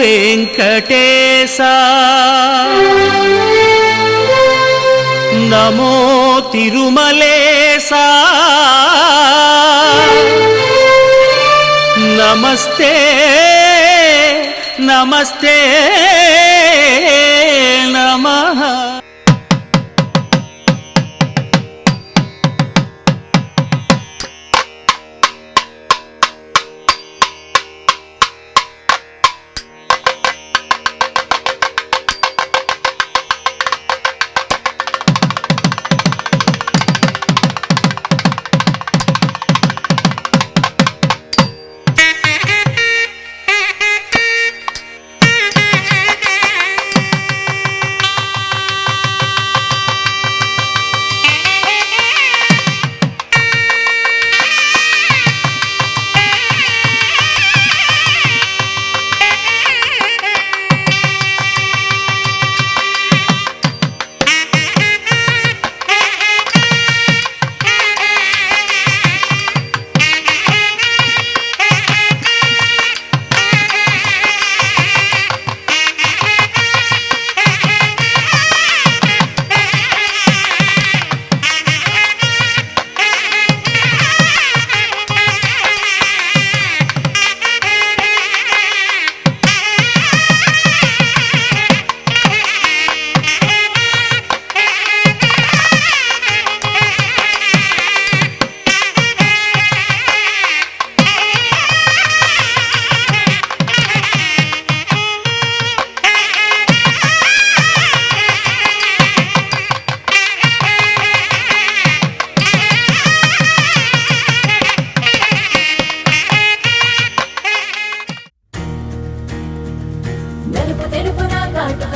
వెంకటేశా నమో తిరుమలేశా నమస్తే నమస్తే నమః.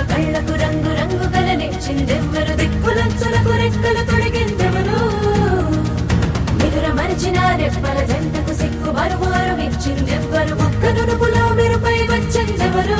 కళ్ళకు రంగు రంగు కలనిచ్చిందెవ్వరు దిక్కులంచులకు రెక్కలు తొడిగిందెవరు నిదుర మరిచిన రెప్పల జంటకు సిక్కు మరుమారు ఇచ్చిందెవ్వరు ఒక్క నునుపులో మెరుపై వచ్చిందెవరు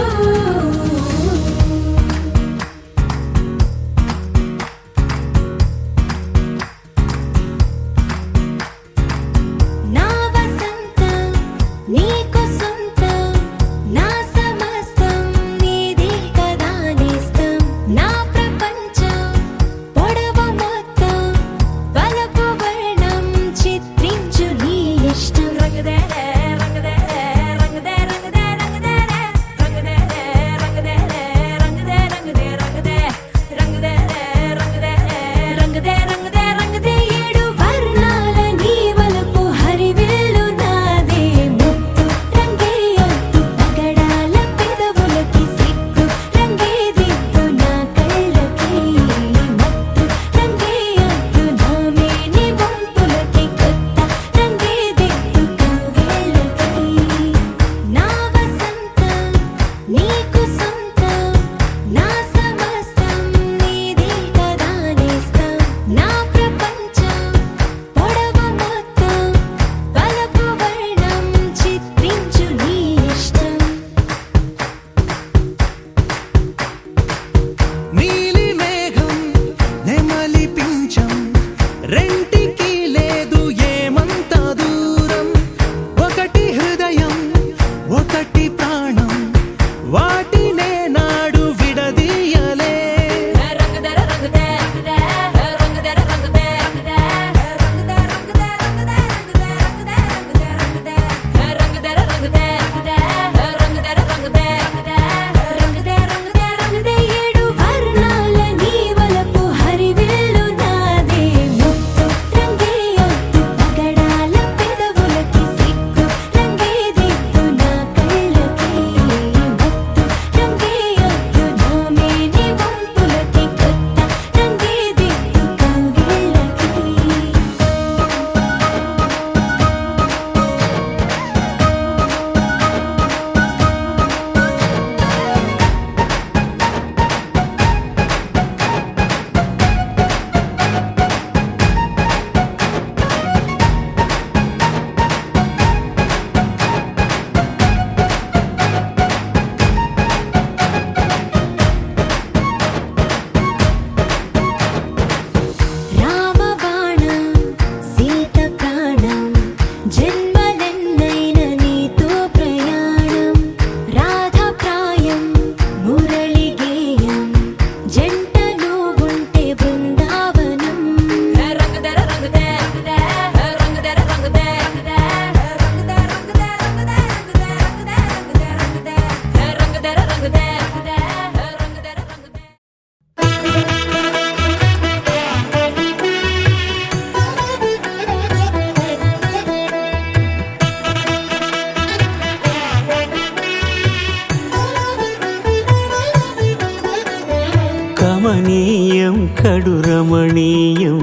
కమనీయం కడు రమణీయం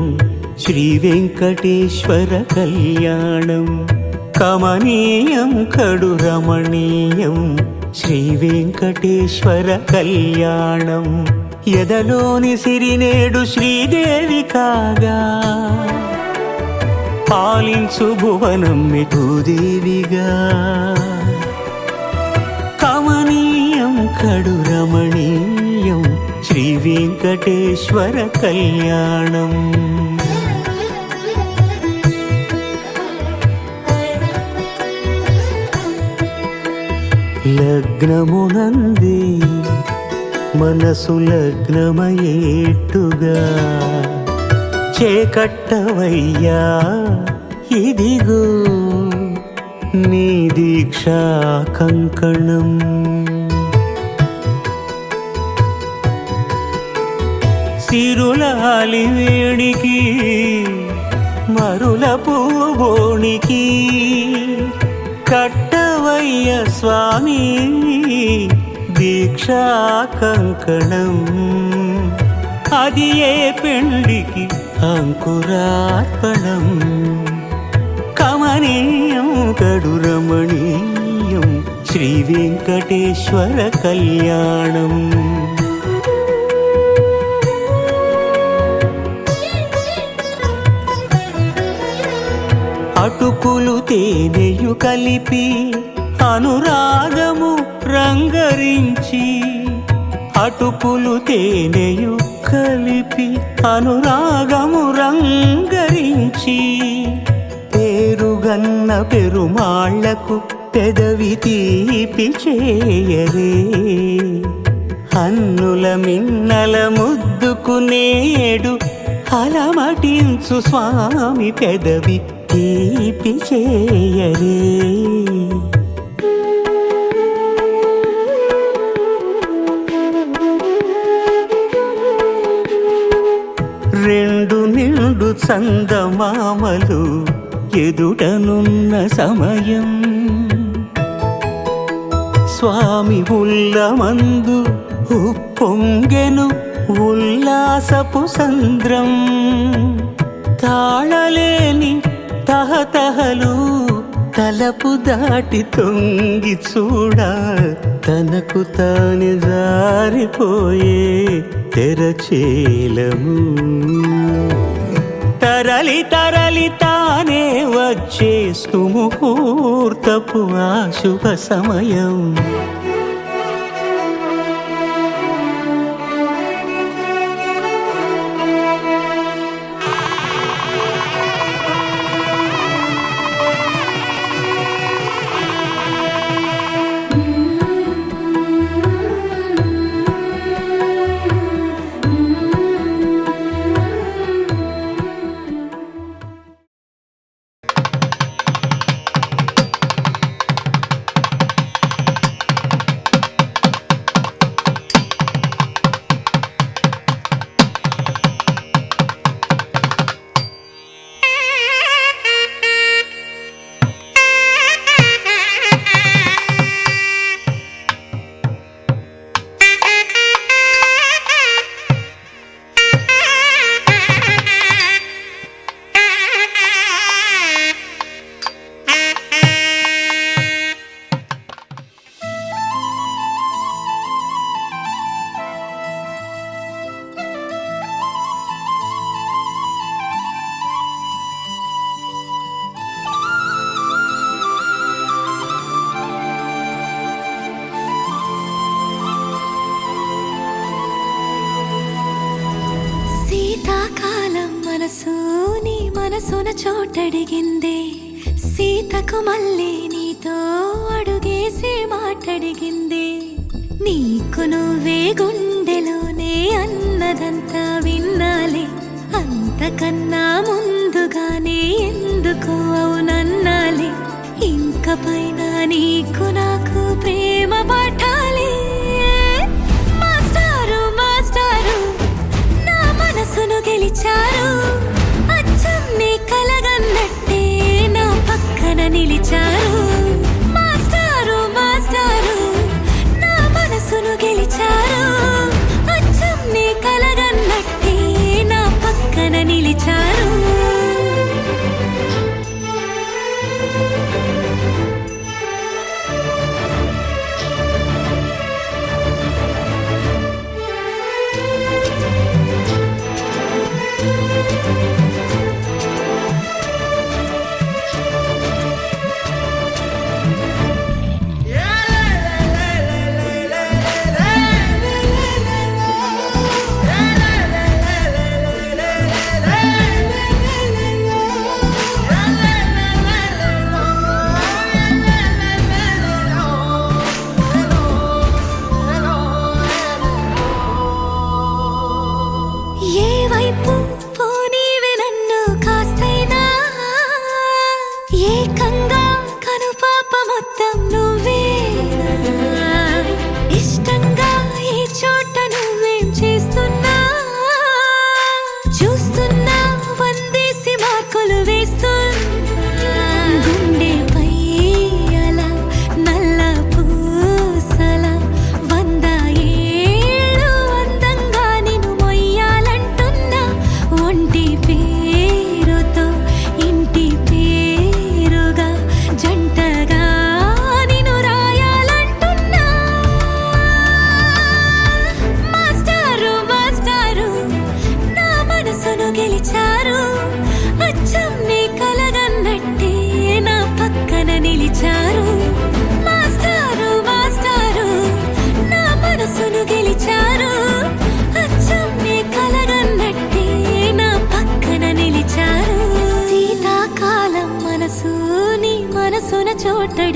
శ్రీ వెంకటేశ్వర కళ్యాణం. కమనీయం కడు రమణీయం శ్రీ వెంకటేశ్వర కళ్యాణం. ఎదలోని సిరినేడు శ్రీదేవి కాగా పాలించు భువనం భూదేవిగా. కమనీయం కడు రమణీయం శ్రీ వెంకటేశ్వర కళ్యాణం. లగ్నమునంది మనసు లగ్నమయేట్టుగా చేకట్టవయ్యా ఇదిగో నీ దీక్షా కంకణం. సిరులాలి వేణికి మరుల పూబోనికి కట్టవయ్య స్వామి దీక్షా కంకణం. అది ఏ పెండికి అంకురార్పణం. కమనీయం కడు రమణీయం శ్రీ వెంకటేశ్వర కళ్యాణం. అటుకులు తేనెయు కలిపి అనురాగము రంగరించి. అటుకులు తేనెయు కలిపి అనురాగము రంగరించి. పేరుగన్న పెరుమాళ్లకు పెదవి తీపి చేయరే. అన్నుల మిన్నల ముద్దుకు నేడు అలమటించు స్వామి పెదవి తీపి చేయరే. రెండు నిండు చందమామలు ఎదుటనున్న సమయం. స్వామి ఉల్లమందు ఉప్పొంగెను ఉల్లాసపు సంద్రం. తాళలేని తహతహలు తలపు దాటి తొంగి చూడ తనకు తాను జారిపోయే తెరచేలము. తరలి తరలి తానే వచ్చే సుముహూర్తపు ఆ శుభ సమయం. మనసున చోటడిగిందే. సీతకు మళ్ళీ నీతో అడుగేసి మాటడిగిందే. నీకు నువ్వే గుండెలోనే అన్నదంతా విన్నాలే. అంతకన్నా ముందుగానే ఎందుకు అవునన్నాలే. ఇంక పైన నీకు నాకు ప్రేమ పాఠాలే. మాస్టారు మాస్టారు నా మనసును గెలిచారు. అచ్చం నీ కలగన్నట్టే నా పక్కన నిలిచారు. మాస్టారు మాస్టారు నా మనసును గెలిచారు. అచ్చం నీ కలగ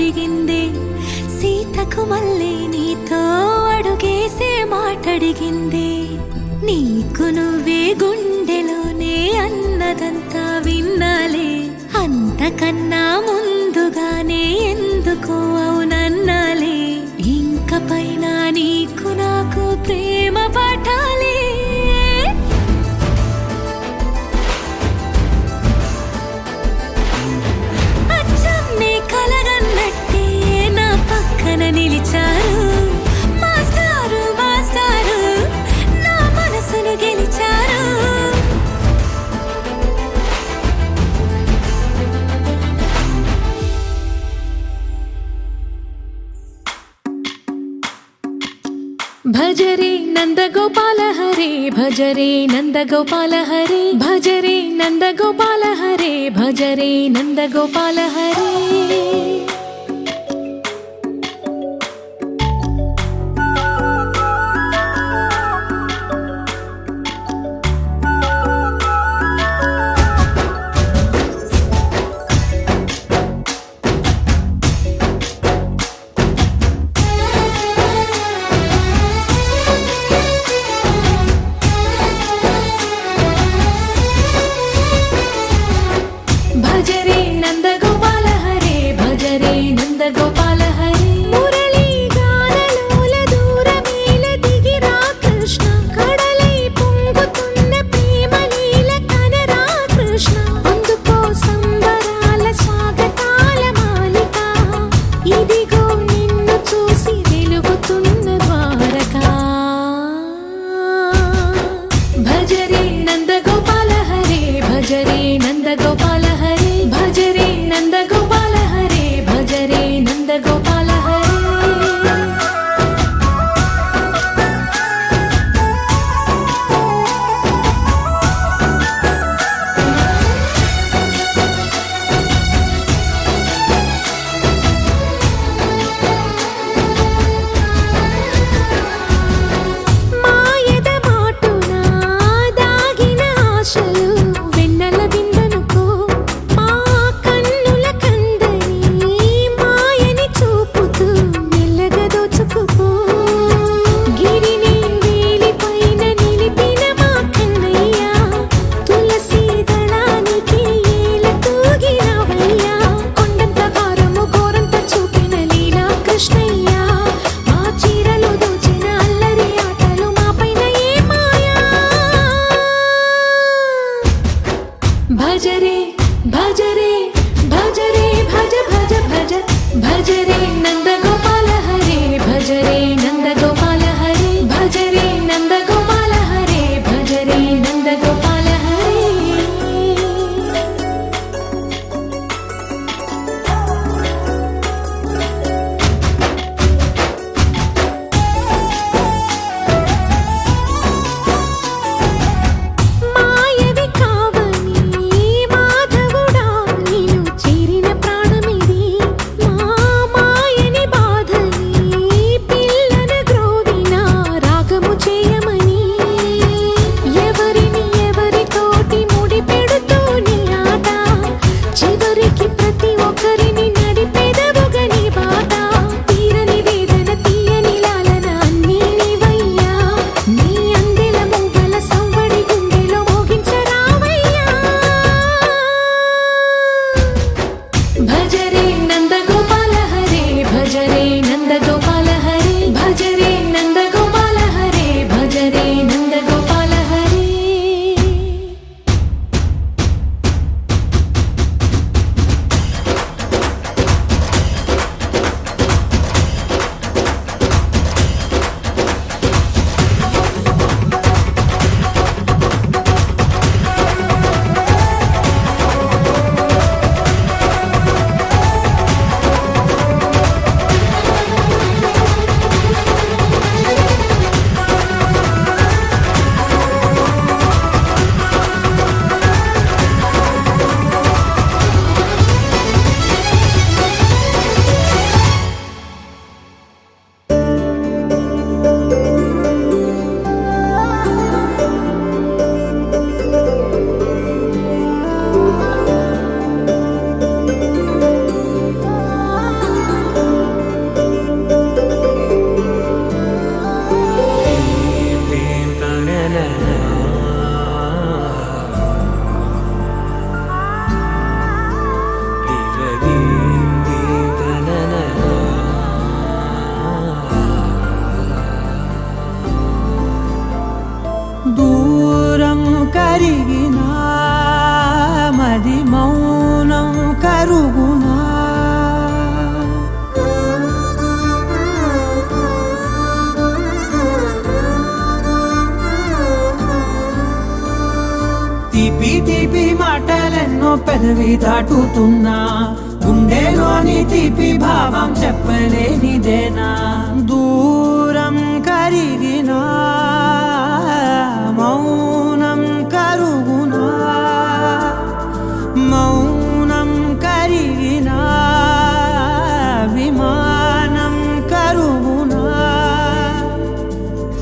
అడిగిందే సీతకు మళ్ళీ నీతో అడుగేసే మాటడిగిందే నీకు నువ్వే గుండెలోనే అన్నదంతా విన్నాలే అంతకన్నా ముందుగానే ఎందుకు అవునన్నాలే ఇంక పైన నీకు నాకు ప్రేమ పాఠాలే అచ్చం నీ కలగన్నట్టే నా పక్కన నిలిచారు మాస్టారు మాస్టారు నా మనసును గెలిచారు భజరే నందగోపాల హరే భజరే నందగోపాల హరే భజరే నందగోపాల హరే భజరే నందగోపాల హరే భజరే నందగోపాల హరే భజరే కరిగినా మది మౌనం కరుగునా తీపి తీపి మాటలెన్నో పెదవి దాటుతున్నా గుండెలోని తీపి భావం చెప్పలేనిదేనా దూరం కరిగినా మౌనం కరుగునా మౌనం కరిగినా విమానం కరుగునా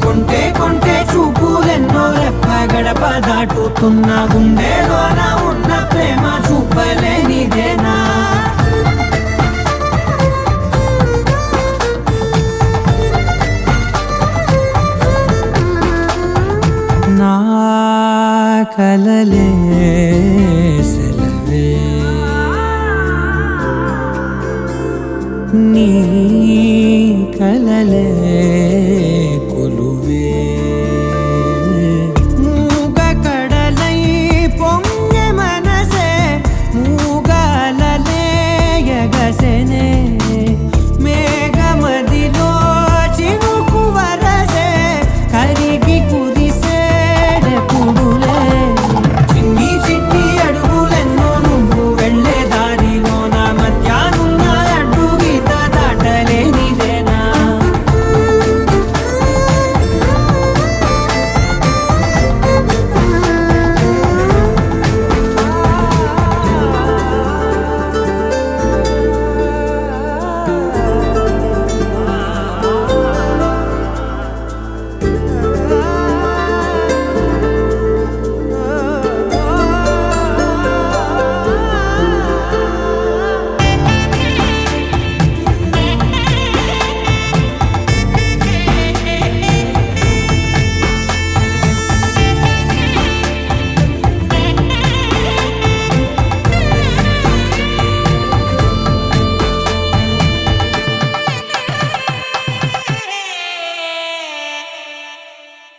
కొంటే కొంటే చూపులెన్నో రెప్ప గడప దాటుతున్న గుండెలోన ఉన్న ప్రేమ చూపలేనిదేనా నా కలలే సెలవే నీ కలలే కొలువే మూగ కడలై పొంగె మనసే మూగలలే ఎగసెనే మేఘమదిలో చినుకు వరసే కరిగి కుదిసేడెప్పుడులే చిన్ని చిన్ని అడుగులెన్నో నువ్వు వెళ్ళే దారిలో నా మధ్యాహ్నున్న అడ్డు గీత దాటలేనిదేనా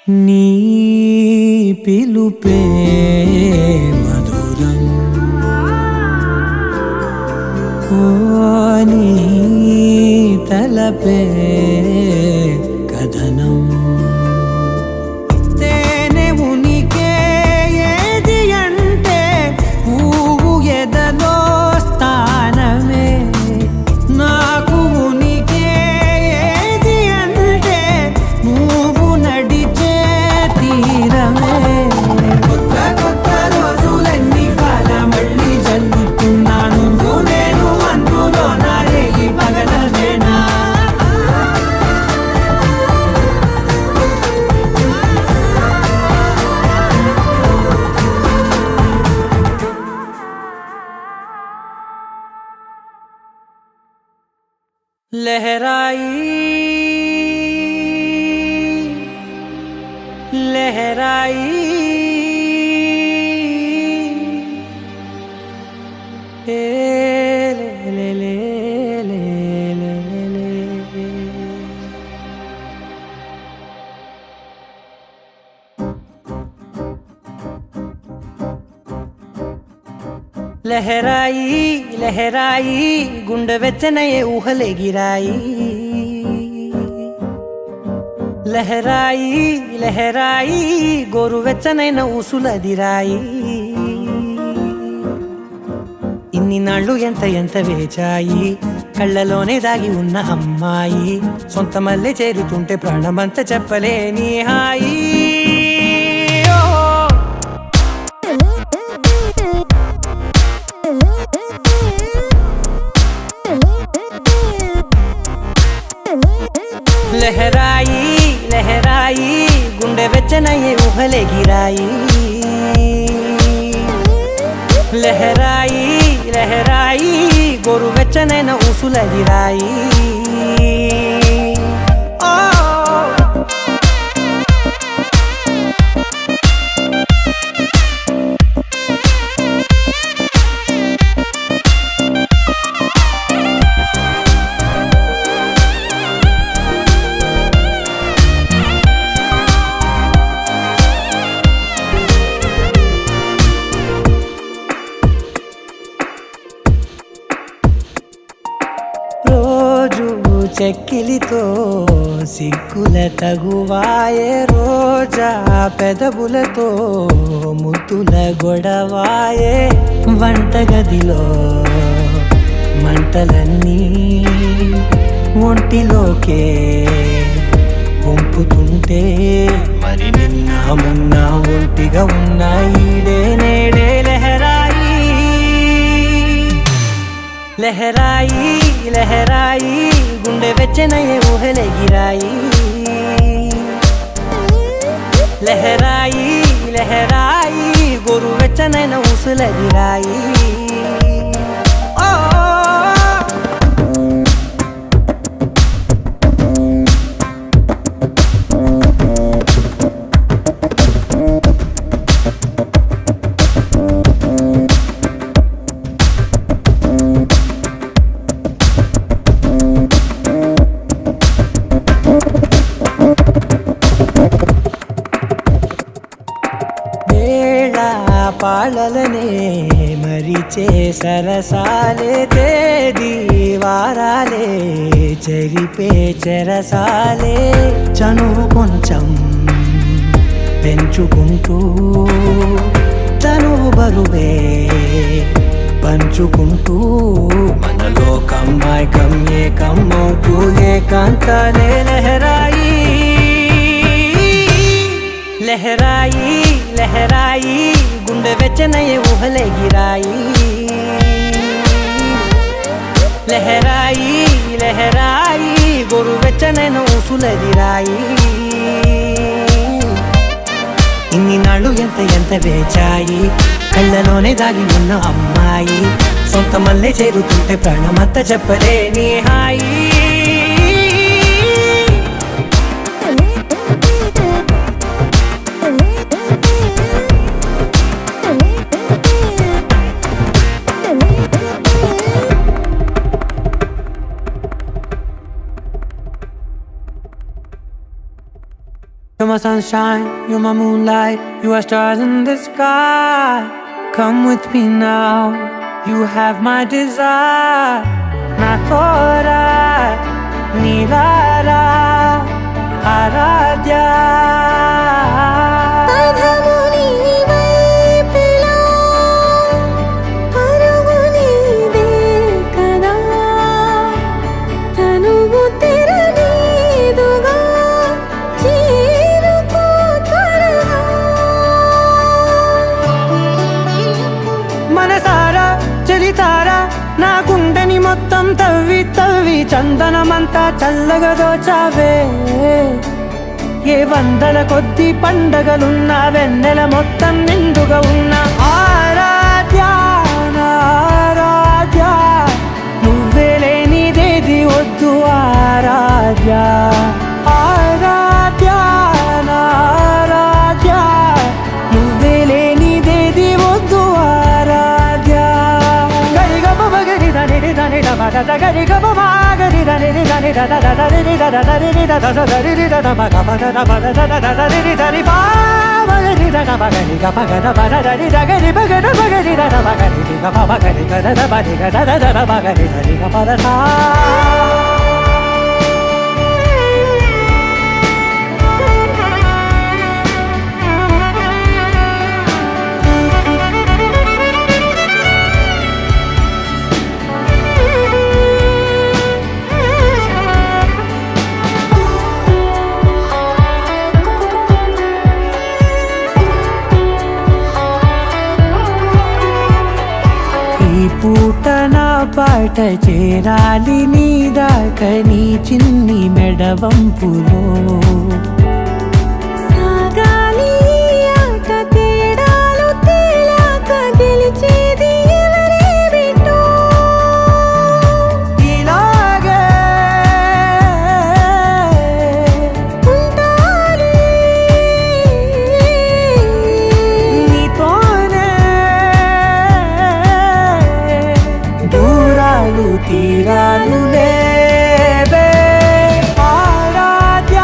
నీ పిలుపే మధురం ఓ నీ తలపే కథనం తేనె ఉనికే ఏది అంటే పువ్వు ఎదలో స్థానమే నాకు ఉనికే ఏది అంటే నువ్వు నడిచే తీరమే కొత్త కొత్త రోజులన్నీ కాల మళ్ళీ జల్లుతున్నా నువ్వు నేను అందులో నా రేగి పగలనేనా लहराई लहराई ए ले ले ले ले ले ले లహరాయి లహరాయి గుండె వెచ్చనయే ఊహలే గిరాయి లహరాయి లహరాయి గోరు వెచ్చనైన ఊసులదిరాయి ఇన్ని నాళ్ళు ఎంత ఎంత వేచాయి కళ్ళలోనే దాగి ఉన్న అమ్మాయి సొంత మల్లె చేరుతుంటే ప్రాణమంత చెప్పలేని హాయి లహరాయి లహరాయి గుండె వెచ్చనయ్యే ఊహలే గిరాయి లహరాయి లహరాయి గోరు వెచ్చనైన ఊసులదిరాయి చెక్కిలితో సిగ్గుల తగువాయే రోజా పెదవులతో ముద్దుల గొడవాయే వంటగదిలో మంటలన్నీ ఒంటిలోకే వంపుతుంటే మరి నిన్న మొన్న ఒంటిగా ఉన్న ఈడే నేడే లహరాయి లహరాయి లహరాయి గుండె వెచ్చనయ్యే ఊహలెగిరాయి లహరాయి లహరాయి గోరు వెచ్చనైన ఊసులెగిరాయి పాలలనే మరిచే సరసాలే తేదీ వారాలే చెరిపే చెరసాలే చనువు కొంచెం పెంచుకుంటూ తనువు బరువే పంచుకుంటూ మనలో కమ్మాయి కమ్మే కమ్మవుతూ ఏకాంతాలే లహరాయి లహరాయి లహరాయి గుండె వెచ్చనయ్యే ఊహలెగిరాయి లహరాయి లహరాయి గోరు వెచ్చనైన ఊసులెగిరాయి ఇన్ని నాళ్ళు ఎంత వేచాయి కళ్ళలోనే దాగి ఉన్న అమ్మాయి సొంత మల్లె చేరుతుంటే ప్రాణమంతా చెప్పలేని హాయి You're my sunshine, you're my moonlight, you are stars in the sky. Come with me now, you have my desire. Na thora, nilara, aradya. నా గుండెని మొత్తం తవ్వి తవ్వి చందనమంతా చల్లగా దోచావే ఏ వందల కొద్ది పండగలున్న వెన్నెల మొత్తం నిండుగా ఉన్న ఆరాధ్య ఆరాధ్య నువ్వే లేనిదేది వద్దు ఆరాధ్య ఆరాధ్య ఆరాధ్య నువ్వే లేనిదేది వద్దు ఆరాధ్య గరి గమ గరి దని దని దని దని పూట నా పాట చేరాలి నీ దాకా నీ చిన్ని మెడవంపులో సాగాలి ఆట తేడాలు తేలాక గెలిచేది ఎవరే బిడ్డో ఇలాగే ఉండాలి నీతోనే దూరాలు తీరాలు లేవే ఆరాధ్య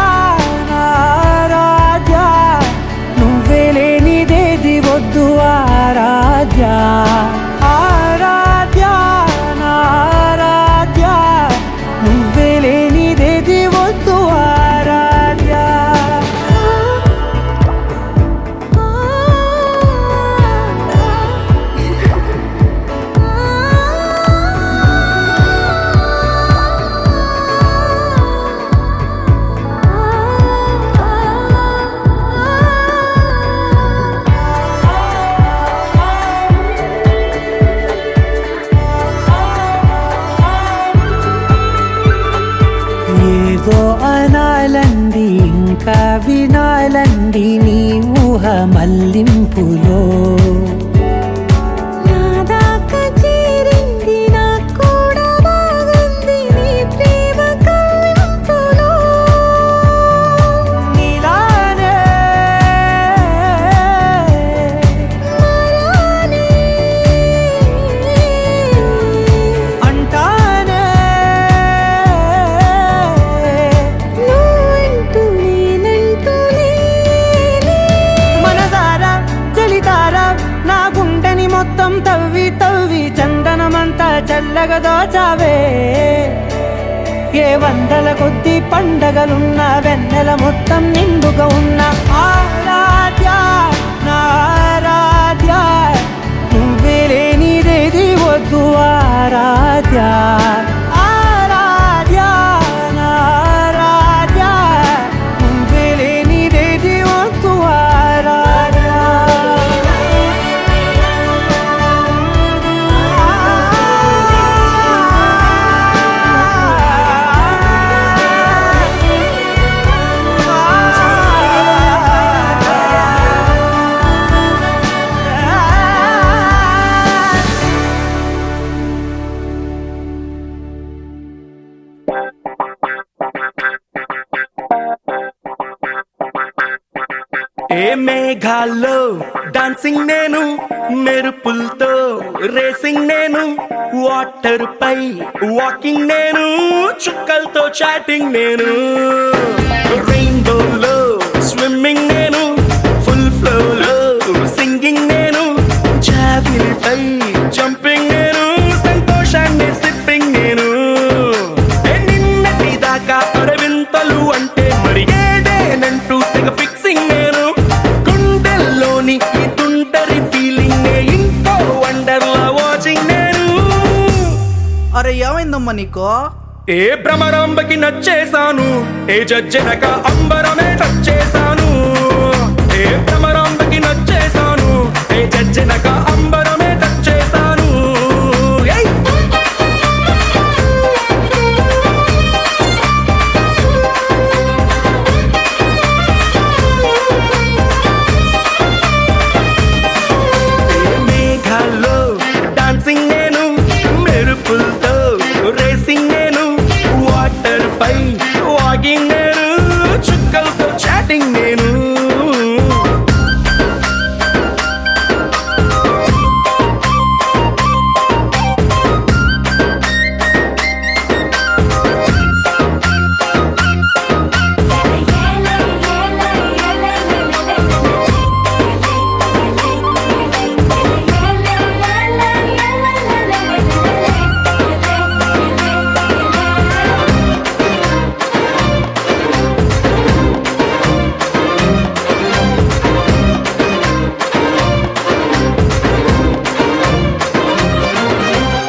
కల్లింపులో నా దాకా చేరింది నాకు కూడా బాగుంది నీ ప్రేమ కవ్వింపులో నీలానే మరానే అంటానే నువ్వంటూ నేనంటూ లేనే మనసారా చలితారా నా గుండెని మొత్తం తవ్వి తవ్వి చందనమంతా చల్లగా దోచావే ఏ వందల కొద్ది పండగలున్న వెన్నెల మొత్తం నిండుగా ఉన్న ఆరాధ్య నా ఆరాధ్య నువ్వే లేనిదేది వద్దు ఆరాధ్య ఆరాధ్య నా ఆరాధ్య నువ్వే లేనిదేది వద్దు ఏ మేఘాల్లో డాన్సింగ్ నేను మెరుపులతో రేసింగ్ నేను వాటర్ పై వాకింగ్ నేను చుక్కలతో చాటింగ్ నేను రెయిన్బోలో స్విమ్మింగ్ నేను ఫుల్ ఫ్లోలో సింగింగ్ నేను జాబిల్ పై జంపింగ్ నేను సంతోషాన్ని సిప్పింగ్ నేను నిన్నటి దాకా అడవింతలు అంటే మరి ఏదేనంటూ తెగ ఫిక్సింగ్ నేను గుండెల్లోని ఈ తుంటరి ఫీలింగ్ ఇంకో వండర్లా వాచింగ్ నేను అరే ఏమైందమ్మా నీకో ఏ భ్రమరాంబకి నచ్చేశాను ఏ జజ్జనక అంబరమే నచ్చేశాను ఏ భ్రమరాంబకి నచ్చేశాను ఏ జజ్జనక అంబరమే నచ్చేశాను ఏయ్ మేఘాల్లో డాన్సింగ్ నేను మెరుపులతో రేసింగ్ నేను వాటర్ పై వాకింగ్ నేను చుక్కలతో చాటింగ్ నేను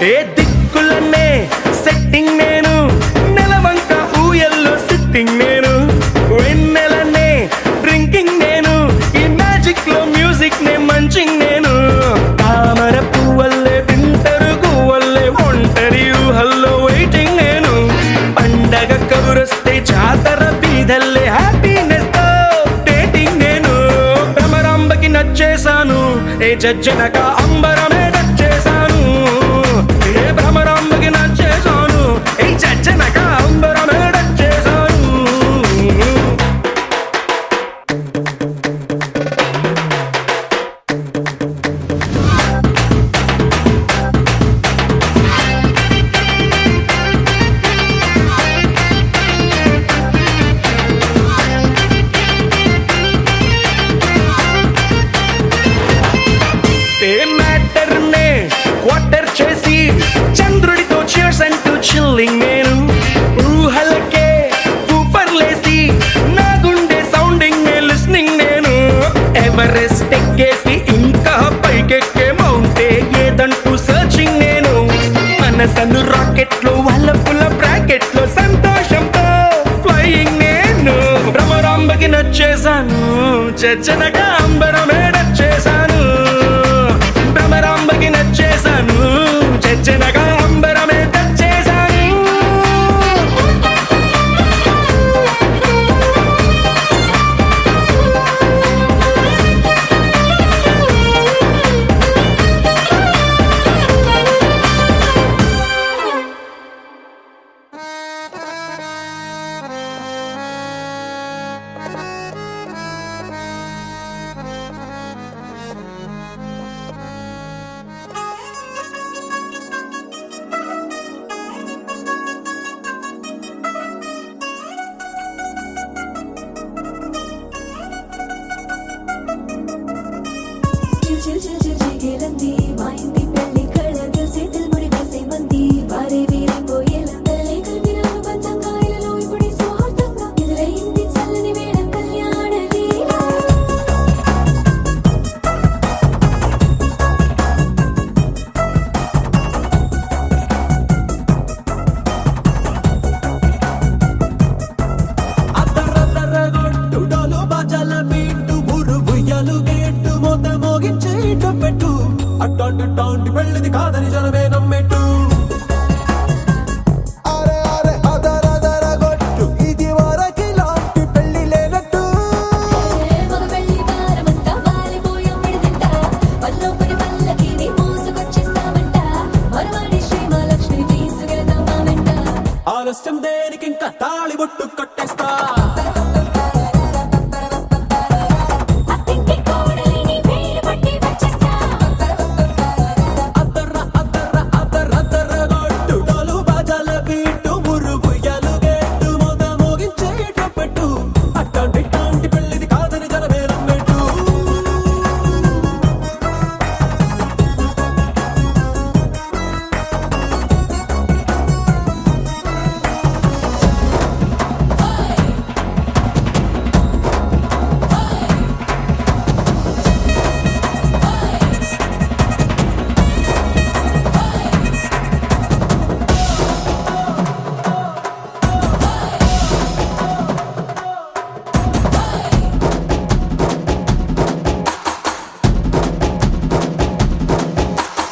ఏ దిక్కులనే సెట్టింగ్ నేను నెలవంక ఊయల్లో సిట్టింగ్ నేను వెన్నెలనే డ్రింకింగ్ నేను ఈ మ్యాజిక్ లో మ్యూజిక్ నే మంచింగ్ నేను తామర పువ్వల్లే వింటరు గువ్వల్లే ఒంటరి ఊహల్లో వెయిటింగ్ నేను పండగ కబురొస్తే జాతర బీదల్లే హ్యాపీనెస్ తో డేటింగ్ నేను భ్రమరాంబకి నచ్చేశాను ఏ జజ్జనక అంబరమే నచ్చేశాను ఏ భ్రమరాంబకి నచ్చేశాను ఏ జజ్జనక అంబరమే నచ్చేశాను ఏ మ్యాటర్ నే క్వార్టర్ చేసి చంద్రుడితో cheers అంటూ చిల్లింగ్ నేను ఊహలకే ఊపర్లేసి నా గుండె సౌండింగ్ నే లిస్నింగ్ నేను ఎవరెస్ట్ ఎక్కేసి ఇంకా పైకెక్కే మౌంటే ఏదంటూ సర్చింగ్ నేను మనసను రాకెట్ లో వల్లపుల బ్రాకెట్ లో సంతోషంతో ఫ్లయింగ్ నేను భ్రమరాంబకి నచ్చేశాను జజ్జనక అంబరమే నచ్చేశాను భ్రమరాంబకి నచ్చేశాను జజ్జనక అంబరమే నచ్చేశాను చిల్ చిల్ చిల్ చిల్ చిగేలంది మా ఇంటి పెళ్లి కళ్ళ చేతులు ముడి వేసే మంది వారే వీరిపోయేలా తల్లి కలిపినాను పంచంగా ఇలలో ఇప్పుడు సౌహార్దంగా ఎదురైంది చల్లని వేళ కళ్యాణ లీల అద్దరద్దరగొట్టు డోలు బాజాల బీటు ఊరు ఉయ్యాలు గేట్టు మోత మోగించే పెట్టు అట్టాంటి టాంటి పెళ్ళిది కాదని జనమే నమ్మెట్టు అరే అరే అదరదరగొట్టు ఇది వరకి లాంటి పెళ్లి లేనట్టు మగ పెళ్లి వారమంతా వాలిపోయాం విడిదింట పల్లోపరి పల్లకిని మోసుకొచ్చేస్తామంట మరవాడి శ్రీమహాలక్ష్మిని తీసుకెళ్దాం మా వెంట ఆలస్యం దేనికి ఇంకా తాళి బొట్టు కట్టేస్తా అత్తింటి కోడలిని వేలు పట్టి వచ్చేస్తా అద్దరద్దరగొట్టు డోలు బాజాల బీటు ఊరు ఉయ్యాలు గేట్టు మోత మోగించే పెట్టు అట్టాంటి టాంటి పెళ్ళిది కాదని జనమే నమ్మెట్టు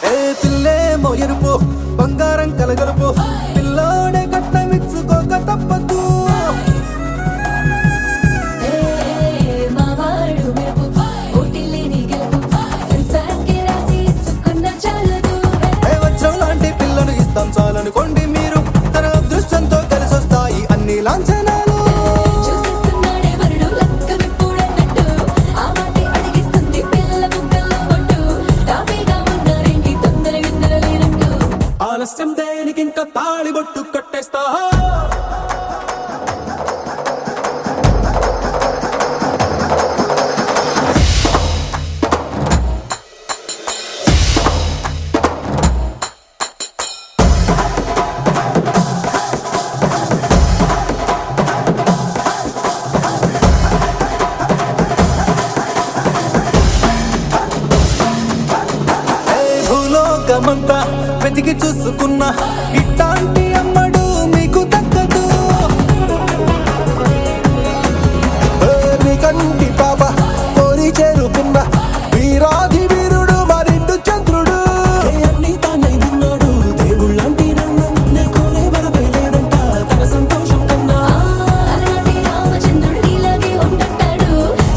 ఏ పిల్లేమో ఎరుపు బంగారం కలగలుపు పిల్లోడే కట్టమిచ్చుకోక తప్పదు మా వాడు మెరుపు ఓటిల్లేని గెలుపు సెన్సార్కి రాసి ఇచ్చుకున్న చాలదు ఏ వచ్చం లాంటి పిల్లను ఇస్తాం చాలనుకోండి మీరు తన అదృష్టంతో కలిసొస్తాయి అన్ని లాంఛనాలు చూసేస్తున్నాడే వరుడు లక్కమిప్పుడన్నట్టు ఆ మాటే అడిగిస్తుంది పిల్ల బుగ్గల్లో బొట్టు తాపీగా ఉన్నారేంటి తొందర విందర లేనట్టు ఆలస్యం దేనికి ఇంకా తాళి బొట్టు కట్టేస్తా భూలోకమంతా వెతికి చూసుకున్నా ఇట్లాంటి అమ్మడు మీకు దక్కదు నీ కంటి పాప కోరి చేరుకున్న వీరాధి వీరుడు మరిండు చంద్రుడు అన్ని తానై ఉన్నాడు దేవుళ్ళంటి నన్ను కోరే వరమే లేదంట తన సంతోషం కన్నా అలనాటి రామచంద్రుడు నీలాగే ఉంటుంటాడు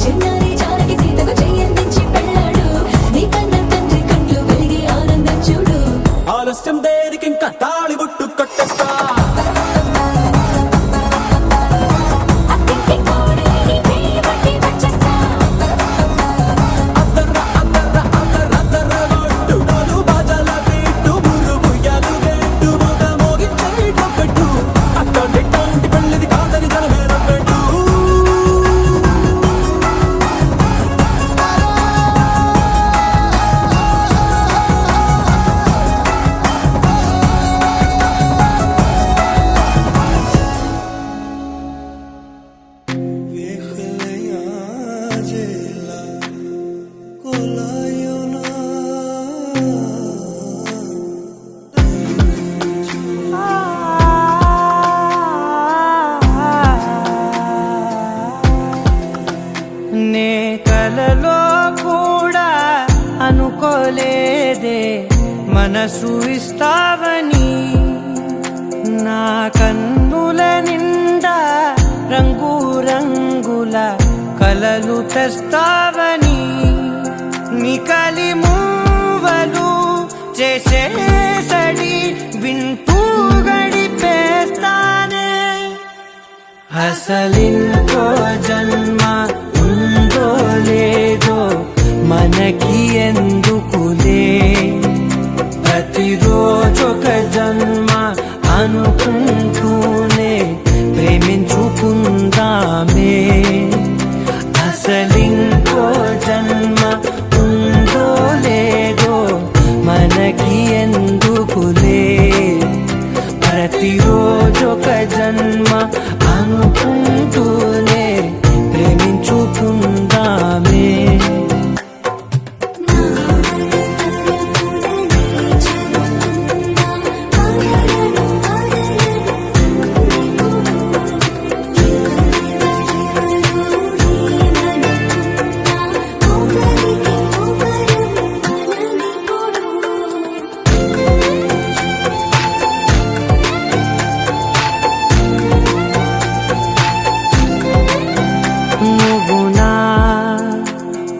చిన్నారి జానకి సీతకు చెయ్యందించి పెళ్ళాడు నీ కన్న తండ్రి కండ్లు వెలిగి ఆనందం చూడు ఆలస్యం దేనికి ఇంకా తాళి బొట్టు కట్టేస్తా అత్తింటి కోడలిని వేలు పట్టి వచ్చేస్తా అద్దరగొట్టు డోలు బాజాల బీటు ఊరు ఉయ్యాలు గేట్టు మోత మోగించే పెట్టు అట్టాంటి టాంటి పెళ్ళిది కాదని జనమే నమ్మెట్టు నే కలలో కూడా అనుకోలేదే మనసు ఇస్తావని నా కన్నుల నిండా రంగు రంగుల కలలు తెస్తావని నికలి మూవలు చేసేసడి వింటూ గడిపేస్తానే అసలింకో జన్మ అసలింకో జన్మ ఉందో లేదో మనకి ఎందుకులే, ప్రతిరోజొక జన్మ అనుకుంటూనే ప్రేమించుకుందామే.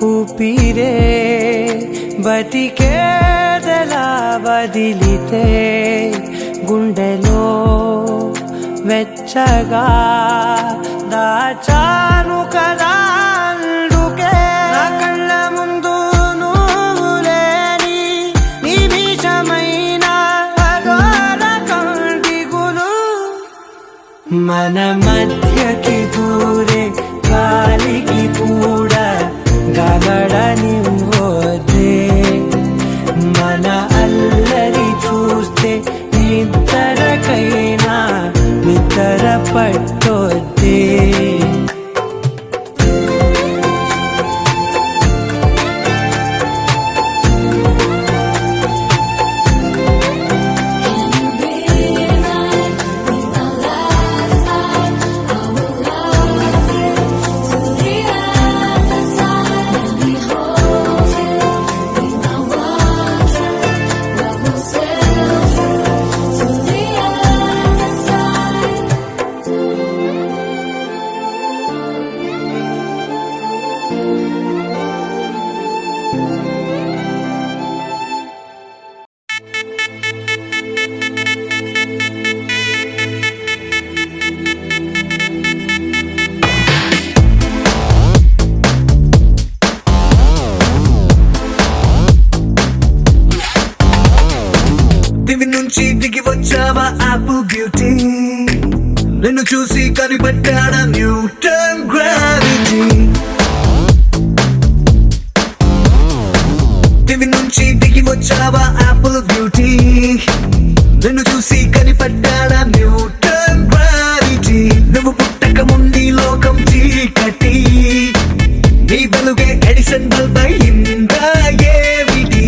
ఊపిరే బతికేదలా వదిలితే గుండెలో వెచ్చగా దాచాను కదా, అందుకే నా కళ్ళ ముందు నువ్వు లేని నిమిషమైన అఘోర కంటిగులు మన మధ్యకి దూరే గాలికి కూడా గగడనివ్వొద్దే, మన అల్లరి చూస్తే నిద్రకైనా నిద్ర పట్టొద్దే. దివి నుంచి దిగి వచ్చావా యాపిల్ బ్యూటీ, నిన్ను చూసి కనిపెట్టాడా న్యూటన్ గ్రావిటీ. దివి నుంచి దిగి వచ్చావా యాపిల్ బ్యూటీ, నిన్ను చూసి కనిపెట్టాడా న్యూటన్ గ్రావిటీ. నువ్వు పుట్టక ముందు లోకం చీకటి, నీ వెలుగే ఎడిసన్ బల్బ్ అయిందా ఏమిటి.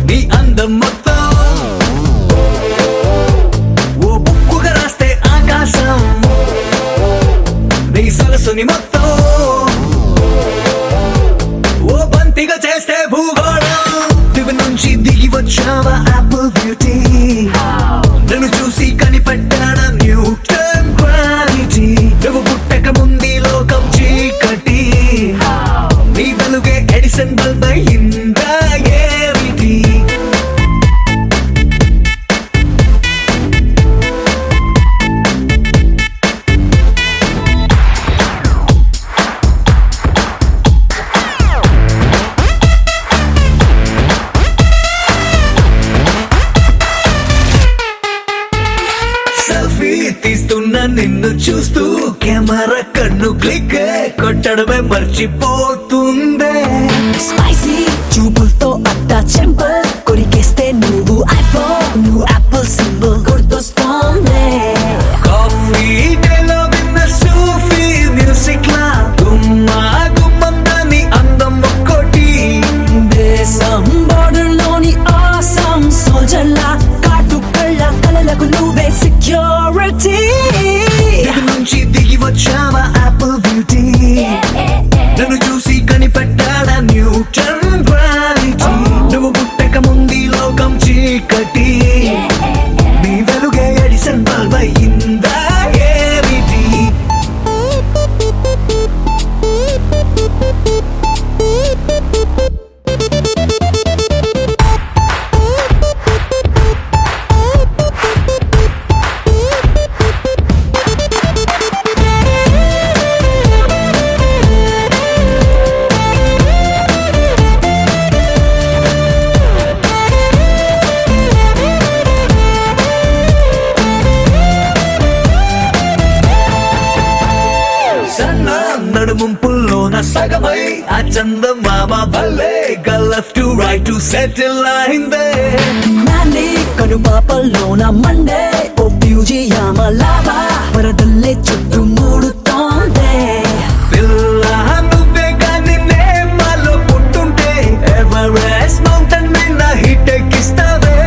నీ అందం మొత్తం ఓ బుక్కుగా రాస్తే ఆకాశం, నీ సరస్సుని మొత్తం ఓ బంతిగా చేస్తే భూగోళం. దివి నుంచి దిగి వచ్చావా యాపిల్ బ్యూటీ, నన్ను చూసి కనిపెట్టాడా న్యూటన్ గ్రావిటీ. నువ్వు పుట్టక ముందు లోకం చీకటి, నీ వెలుగే ఎడిసన్ బల్బ్ అయిందా ఏమిటి. సెల్ఫీ తీస్తున్నా నిన్ను చూస్తూ కెమెరా కన్ను క్లిక్ కొట్టడమే మర్చిపోతుందే. స్పైసీ చూపులతో అట్టా చెంపల్ కొరికేస్తే నువ్వు ఐఫోన్, నువ్వు యాపిల్ సింబల్ గుర్తొస్తోంది. కాఫీ డేలో విన్న సూఫీ మ్యూజిక్ లా గుమ్మా గుమ్మం దాని అందం ఒక్కోటి. దేశం బోర్డర్ లోని ఆసాం సోల్జర్ లా కాటు కళ్ళ కలలకు నువ్వే సెక్యూరిటీ. దివి నుంచి దిగి వచ్చావా యాపిల్ బ్యూటీ, నన్ను చూసి కనిపెట్టాడా న్యూటన్ గ్రావిటీ. నువ్వు పుట్టక ముందు లోకం చీకటి, నీ వెలుగే ఎడిసన్ బల్బ్ అయిందా ఏమిటి. సన్న నడుముంపుల్లోన సగమై ఆ చందమామ భలే left to right to settle అయిందే నాని కనుపాపల్లోన మండే ఓ బ్యూజియామ లావా వరదల్లే చుట్టూ మూడుతోందే పిల్ల నువ్వే గాని నేమాలో పుట్టుంటే ఎవరెస్ట్ మౌంటైన్ మీద హిట్ ఎక్కిస్తావే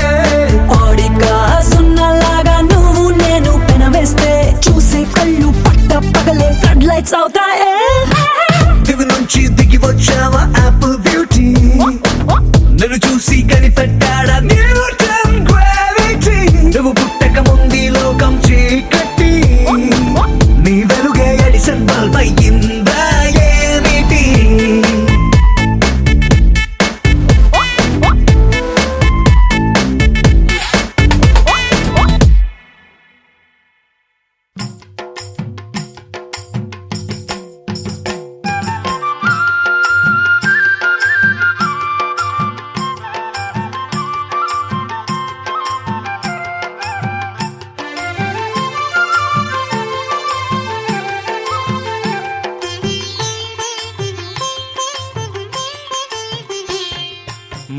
ఆడిగా సున్నలాగా నువ్వు నేను పెనవేస్తే చూసే కళ్ళు పట్ట పగలే ఫ్లడ్ లైట్స్ అవుతాయే దివి నుంచి దిగి వచ్చావా యాపిల్ బ్యూటీ నన్ను చూసి కనిపెట్టాడా న్యూటన్ గ్రావిటీ నువ్వు పుట్టక ముందు లోకం చీకటి నీ వెలుగే ఎడిసన్ బల్బ్ అయ్యిందా ఏమిటి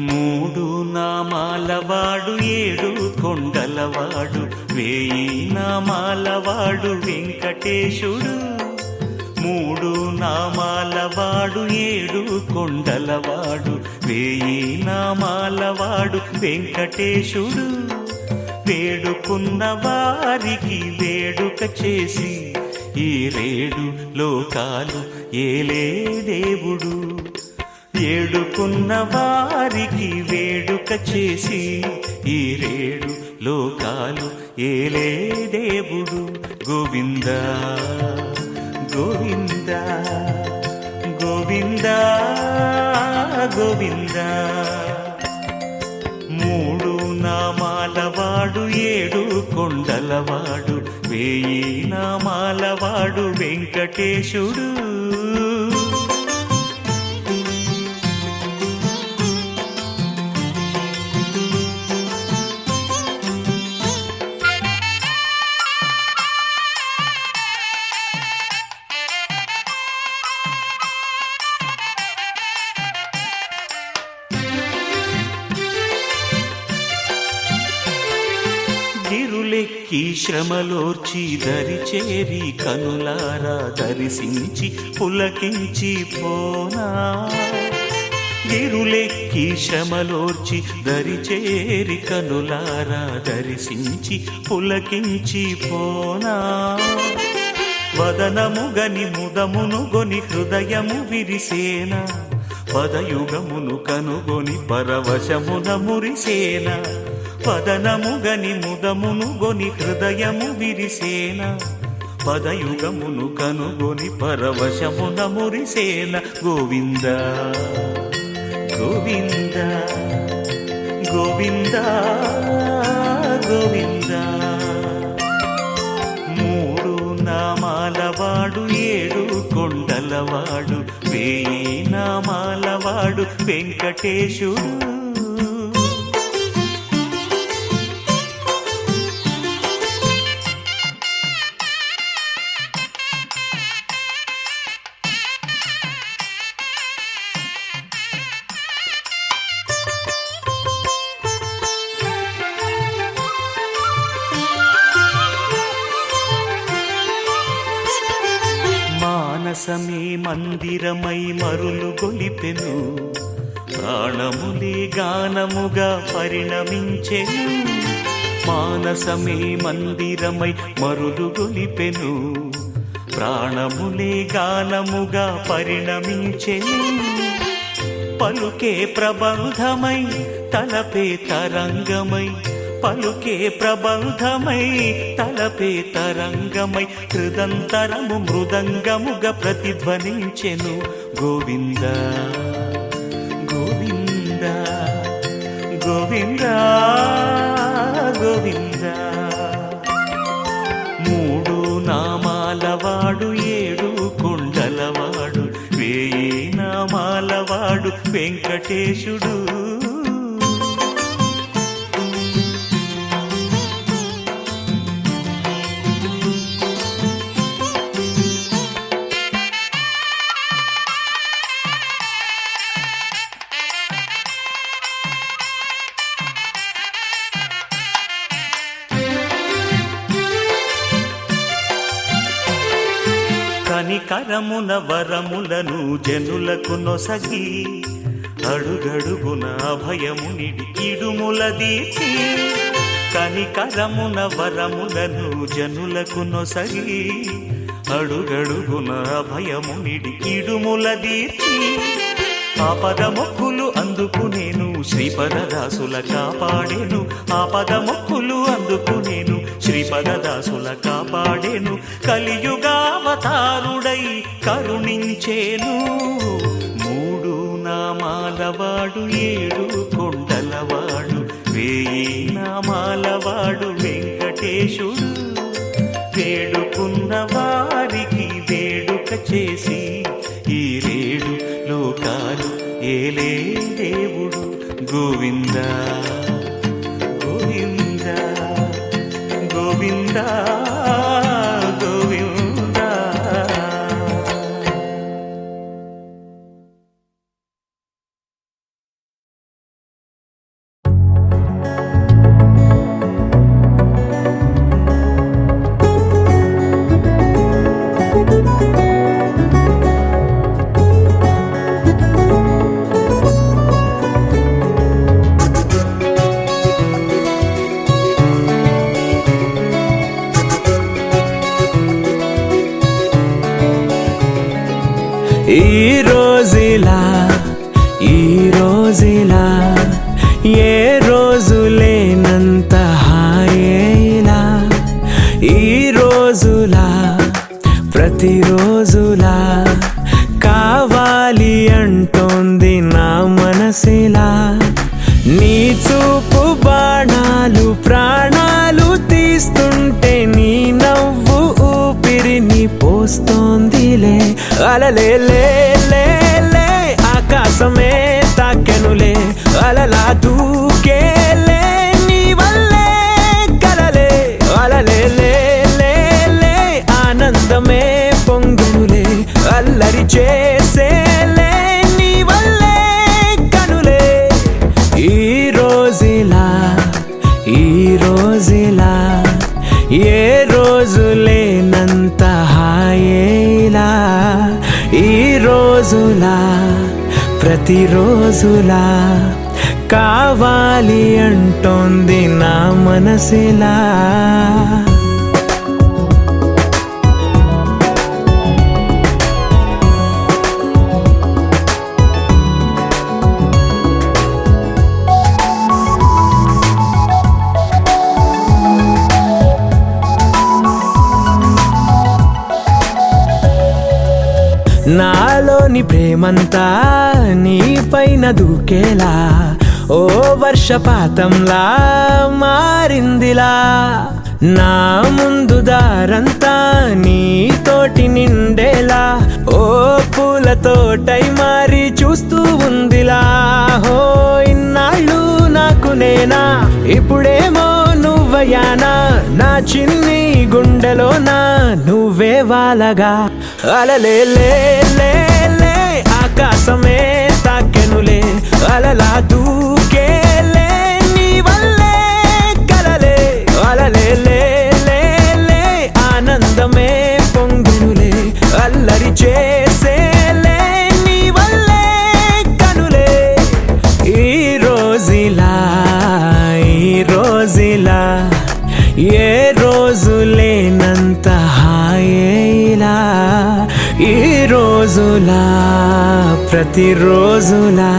మూడు నామాలవాడు ఏడు కొండలవాడు వేయి నామాలవాడు వెంకటేశుడు మూడు నామాలవాడు ఏడు కొండలవాడు వేయి నామాలవాడు వెంకటేశుడు వేడుకున్న వారికి వేడుక చేసి ఈ రేడు లోకాలు ఏలే దేవుడు ఏడుకున్న వారికి వేడుక చేసి ఈ రేడు లోకాలు ఏలే దేవుడు గోవింద గోవింద గోవింద గోవింద మూడు నామాలవాడు ఏడు కొండలవాడు వేయి నామాలవాడు వెంకటేశుడు గిరులెక్కి శ్రమలోర్చి దరి చేరి కనులారా దర్శించి పులకించి పోనా గిరులెక్కి శ్రమలోర్చి దరి చేరి కనులారా దర్శించి పులకించి పోనా వదనముగని ముదమును గొని హృదయము విరిసేన పదయుగమును కనుగొని పరవశమున మురిసేన పదనముగని ముదమును గొని హృదయము విరిసేన పదయుగమును కనుగొని పరవశమున మురిసేన గోవింద గోవింద గోవింద గోవింద మూడు నామాలవాడు ఏడు కొండలవాడు వేయి నామాలవాడు వెంకటేశుడు మానసమే మందిరమై మరులు గొలిపెను ప్రాణములే గానముగా పరిణమించెను మానసమే మందిరమై మరులు గొలిపెను ప్రాణములే గానముగా పరిణమించెను పలుకే ప్రబంధమై తలపే తరంగమై పలుకే ప్రబంధమై తలపే తరంగమై హృదంతరము మృదంగముగా ప్రతిధ్వనించెను గోవింద గోవింద గోవింద గోవింద మూడు నామాలవాడు ఏడు కొండలవాడు వేయి నామాలవాడు వెంకటేశుడు కనికరమున వరములను జనులకు నొసగి అడుగడుగున అభయమునిడి ఇడుముల దీచి కనికరమున వరములను జనులకు నొసగి అడుగడుగున అభయమునిడి ఇడుముల దీచి ఆపద మొక్కులు అందుకునేను శ్రీపదదాసుల కాపాడేను ఆపద మొక్కులు అందుకునేను శ్రీపదదాసుల కాపాడేను కలియుగావతారుడై కరుణించేను మూడు నామాలవాడు ఏడు కొండలవాడు వేయి నామాలవాడు వెంకటేశుడు వేడుకున్న వారికి వేడుక చేసి ఈ రేడు లోకాలు ఏలే దేవుడు గోవింద గోవింద గోవింద గోవింద. ఈ రోజులా ఏ రోజు లేనంత హాయేలా ఈ రోజులా ప్రతిరోజులా కావాలి అంటోంది నా మనసిలా నీ చూపు బాణాలు ప్రాణాలు తీస్తుంటే నీ నవ్వు ఊపిరిని పోస్తోందిలే అలలే లే లే లే ఆకాశమే తాకెనులే అలలా దూకేలే నీ వల్లే కలలే అలలే లే లే లే ఆనందమే పొంగునులే అల్లరి చేసేలే నీ వల్లే కనులే ఈ రోజులా ఏ రోజు లేనంత హాయేలా ఈ రోజులా ప్రతిరోజులా కావాలి అంటోంది నా మనసిలా నాలోని ప్రేమంతా నీ పైన దూకేలా ఓ వర్షపాతంలా మారిందిలా నా ముందు దారంతా నీతోటి నిండేలా ఓ పూలతోటై మారి చూస్తూ ఉందిలా హో ఇన్నాళ్ళు నాకు నేనా ఇప్పుడేమో నువ్వయానా నా చిన్ని గుండెలోనా నువ్వే వాలగా అలలే లే లే లే ఆకాశమే తాకెనులే అలలా దూకేలే నీ వల్లే కలలే అలలే లే లే లే ఆనందమే పొంగునులే అల్లరి చేసేలే నీ వల్లే కనులే ఈ రోజులా ఏ రోజు లేనంత హాయేలా ఈ రోజులా ప్రతిరోజులా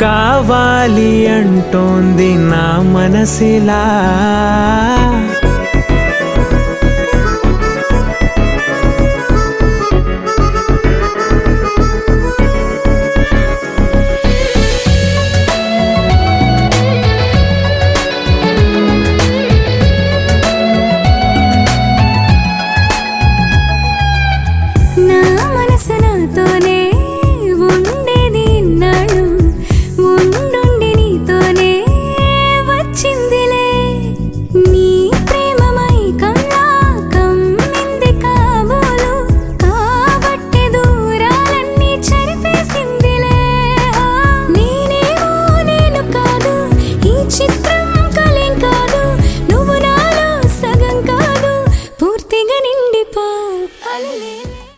కావాలి అంటోంది నా మనసిలా నా మనసు నాతో